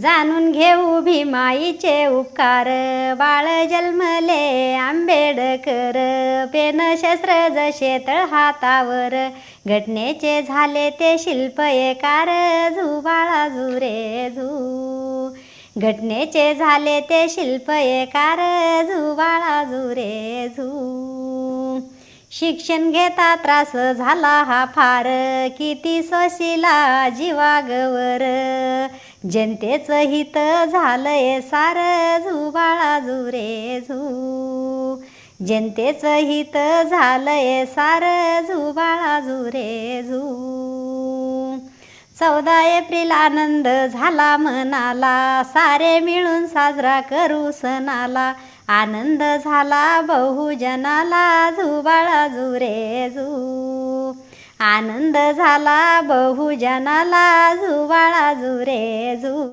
जाणून घेऊ भीमाईचे उपकार, बाळ जन्मले आंबेडकर. पेन शस्त्र जसे तळ हातावर, घटनेचे झाले ते शिल्पकार. झू बाळा झू रे झू, घटनेचे झाले ते शिल्पकार. झू बाळा झू रे झू. शिक्षण घेता त्रास झाला हा फार, किती सोशिला जीवागवर. जनतेचं हित झालंय सार. झू बाळा झू रे झू, जनतेचं हित झालंय सार. झू बाळा झू रे झू. 14 एप्रिल आनंद झाला मनाला, सारे मिळून साजरा करू सणाला. आनंद झाला बहुजनाला. झू बाळा झू रे झू, आनंद झाला बहुजनाला. झू बाळा झू रे झू.